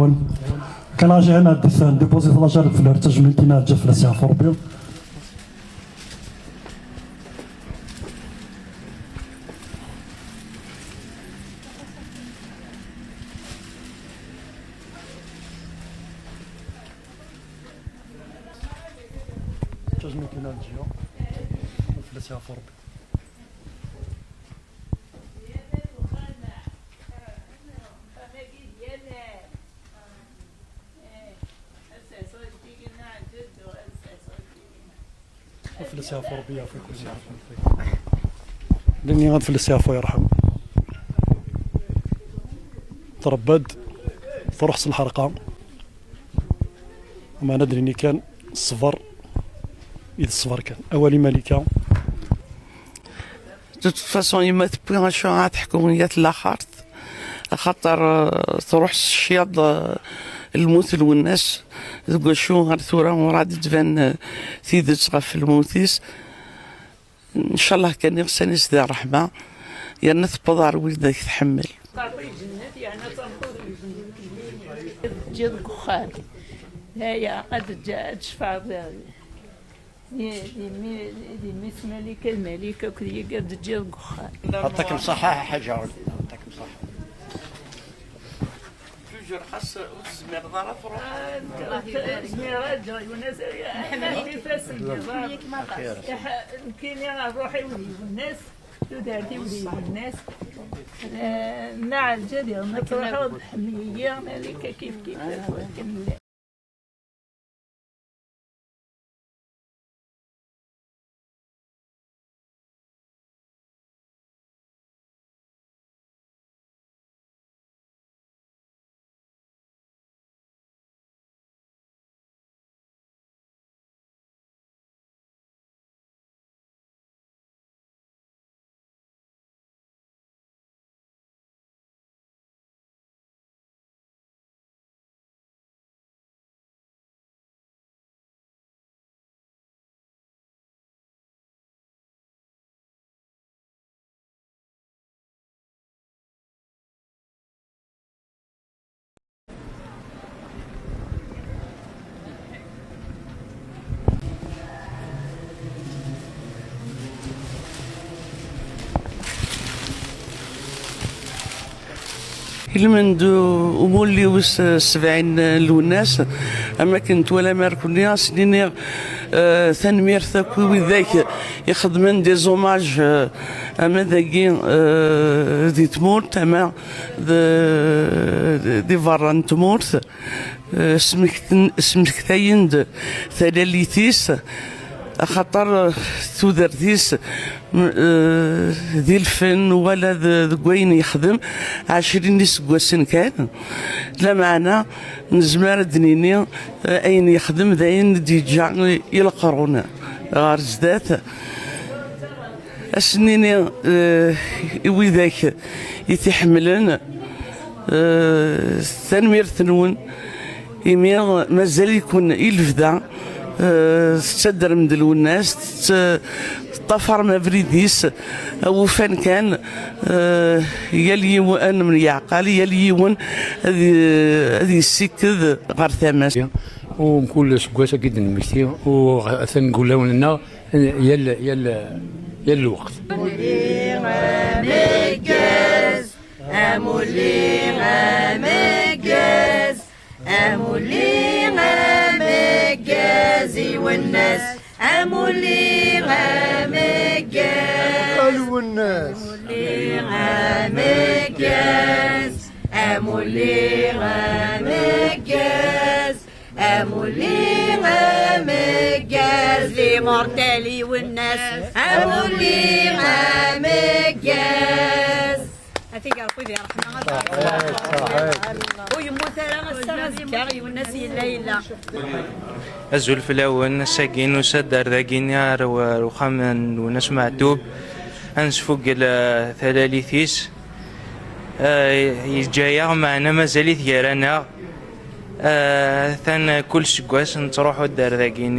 يعاون. كان اجي هنا ديبوزيت لاجار في الارتاج من كينا جا في لاسيا فوربيو. ارتاج من كينا جا في لاسيا فوربيو. فلسها فوربيا في كل شيء لاني غنفلسها فو يرحم تربد فرحص الحرقه وما ندري اني كان الصفر اذا الصفر كان اولي ملكه توت فاسون يما تبغي شو غتحكم هي الاخر خاطر تروح الشياض الموت والناس تقول شو غير ثوره وراد تبان تيدت غف الموتيس ان شاء الله كان يغسل يسدى الرحمه يا نثبض ولد يتحمل جد كخان هيا قد جاءت شفع دي ميس ملكة الملكة كذي قد جد كخان يعطيكم صحة حاجة يعطيكم صحة توجور خاص وتزمير ظرف زميرات جاي وناس احنا في فاس كاين روحي ولي والناس تدارتي ولي والناس مع الجدير نطرحوا الحمية مالك كيف المندو ومولي وس 70 لوناس اما كنت ولا ماركوني سنين ثانمير ثاكوي ذاك يخدمن دي زوماج اما ذاكي دي تمورت اما دي فاران تمورت سمكتاين ثلاليتيس خاطر تودرتيس ذي الفن ولا ذوين يخدم 20 سكواسن كان لا معنى نزمار دنيني اين يخدم ذاين ديجا يلقرون غار زدات السنين وذاك يتحملن تنمير ثنون يمير مازال يكون يلفدا تشدر مدلو الناس طفر ما بريديس وفان كان يلي وان من يعقل يلي ون هذه السكذ غير ثماس وكل سكواس اكيد نمشي وثن نقول لنا يلا الوقت مجازي والناس أمولي مجاز والناس مجاز أمولي مجاز أمولي مجاز لمرتلي والناس أمولي مجاز هاتيك ربي يرحمها ويموت انا السنه والناس يلا أزول في الأول ساكين وسدر ذاكين يار وخامن وناس معتوب أنسفوق ثلاليثيس يجايا معنا مازاليت يرانا ثان كل سكواس نتروحو الدار ذاكين